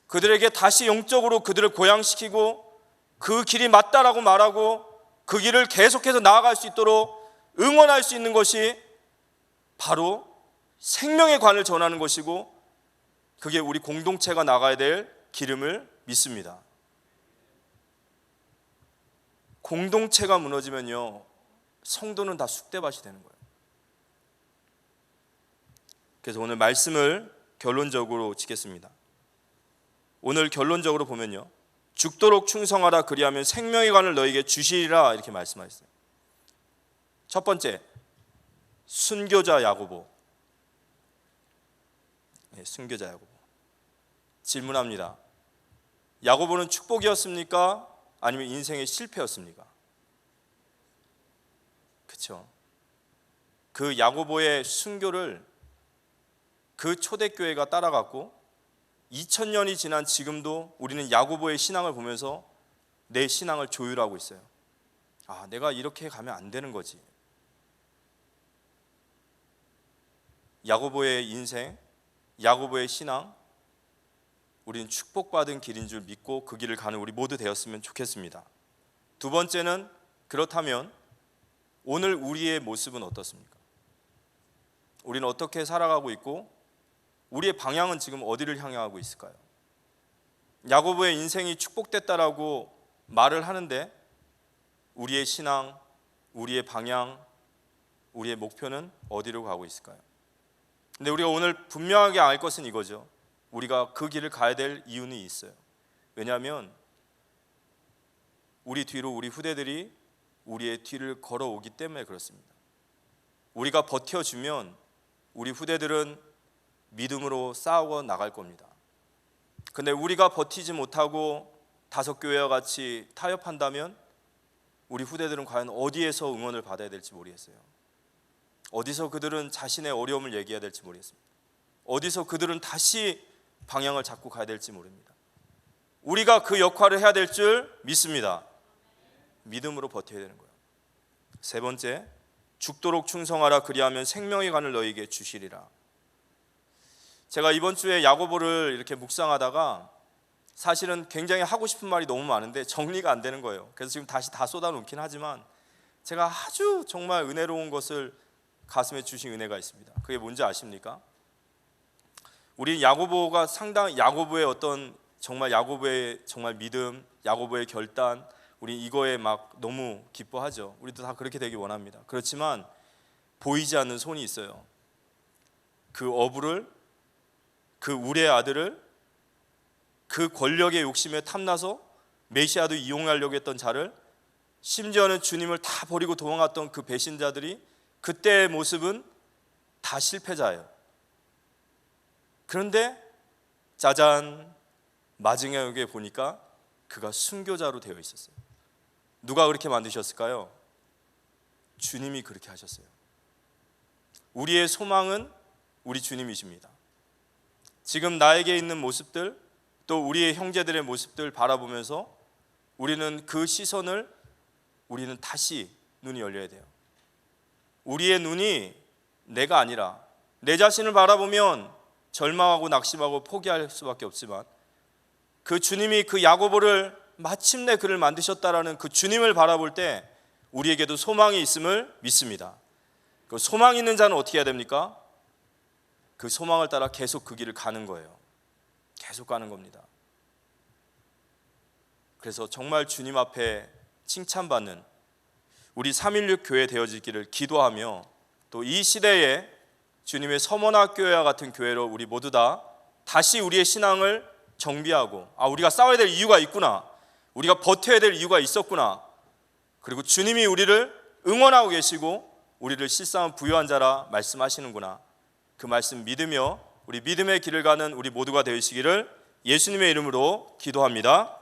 그들에게 다시 영적으로 그들을 고양시키고 그 길이 맞다라고 말하고 그 길을 계속해서 나아갈 수 있도록 응원할 수 있는 것이 바로 생명의 관을 전하는 것이고 그게 우리 공동체가 나가야 될 길임을 믿습니다. 공동체가 무너지면요, 성도는 다 쑥대밭이 되는 거예요. 그래서 오늘 말씀을 결론적으로 짓겠습니다. 오늘 결론적으로 보면요, 죽도록 충성하라, 그리하면 생명의 관을 너에게 주시리라, 이렇게 말씀하셨어요. 첫 번째, 순교자 야고보. 순교자 야고보. 질문합니다. 야고보는 축복이었습니까? 아니면 인생의 실패였습니까? 그렇죠. 그 야고보의 순교를 그 초대교회가 따라갔고 2000년이 지난 지금도 우리는 야고보의 신앙을 보면서 내 신앙을 조율하고 있어요. 아, 내가 이렇게 가면 안 되는 거지. 야고보의 인생, 야고보의 신앙, 우리는 축복받은 길인 줄 믿고 그 길을 가는 우리 모두 되었으면 좋겠습니다. 두 번째는, 그렇다면 오늘 우리의 모습은 어떻습니까? 우리는 어떻게 살아가고 있고 우리의 방향은 지금 어디를 향하고 있을까요? 야고보의 인생이 축복됐다라고 말을 하는데 우리의 신앙, 우리의 방향, 우리의 목표는 어디로 가고 있을까요? 근데 우리가 오늘 분명하게 알 것은 이거죠. 우리가 그 길을 가야 될 이유는 있어요. 왜냐하면 우리 뒤로 우리 후대들이 우리의 뒤를 걸어오기 때문에 그렇습니다. 우리가 버텨주면 우리 후대들은 믿음으로 싸우고 나갈 겁니다. 근데 우리가 버티지 못하고 다섯 교회와 같이 타협한다면 우리 후대들은 과연 어디에서 응원을 받아야 될지 모르겠어요. 어디서 그들은 자신의 어려움을 얘기해야 될지 모르겠습니다. 어디서 그들은 다시 방향을 잡고 가야 될지 모릅니다. 우리가 그 역할을 해야 될 줄 믿습니다. 믿음으로 버텨야 되는 거예요. 세 번째, 죽도록 충성하라, 그리하면 생명의 관을 너희에게 주시리라. 제가 이번 주에 야고보를 이렇게 묵상하다가 사실은 굉장히 하고 싶은 말이 너무 많은데 정리가 안 되는 거예요. 그래서 지금 다시 다 쏟아놓긴 하지만 제가 아주 정말 은혜로운 것을 가슴에 주신 은혜가 있습니다. 그게 뭔지 아십니까? 우리 야고보가 상당히 야고보의 어떤 정말 야고보의 정말 믿음, 야고보의 결단, 우리 이거에 막 너무 기뻐하죠. 우리도 다 그렇게 되기 원합니다. 그렇지만 보이지 않는 손이 있어요. 그 어부를, 그 우리의 아들을, 그 권력의 욕심에 탐나서 메시아도 이용하려고 했던 자를, 심지어는 주님을 다 버리고 도망갔던 그 배신자들이 그때의 모습은 다 실패자예요. 그런데 짜잔, 마지막에 보니까 그가 순교자로 되어 있었어요. 누가 그렇게 만드셨을까요? 주님이 그렇게 하셨어요. 우리의 소망은 우리 주님이십니다. 지금 나에게 있는 모습들, 또 우리의 형제들의 모습들 바라보면서 우리는 그 시선을 우리는 다시 눈이 열려야 돼요. 우리의 눈이 내가 아니라 내 자신을 바라보면 절망하고 낙심하고 포기할 수밖에 없지만 그 주님이 그 야고보를 마침내 그를 만드셨다라는 그 주님을 바라볼 때 우리에게도 소망이 있음을 믿습니다. 그 소망 있는 자는 어떻게 해야 됩니까? 그 소망을 따라 계속 그 길을 가는 거예요. 계속 가는 겁니다. 그래서 정말 주님 앞에 칭찬받는 우리 316 교회 되어지기를 기도하며 또 이 시대에 주님의 서머나교회와 같은 교회로 우리 모두 다 다시 우리의 신앙을 정비하고 우리가 싸워야 될 이유가 있구나, 우리가 버텨야 될 이유가 있었구나, 그리고 주님이 우리를 응원하고 계시고 우리를 실상은 부유한 자라 말씀하시는구나, 그 말씀 믿으며 우리 믿음의 길을 가는 우리 모두가 되시기를 예수님의 이름으로 기도합니다.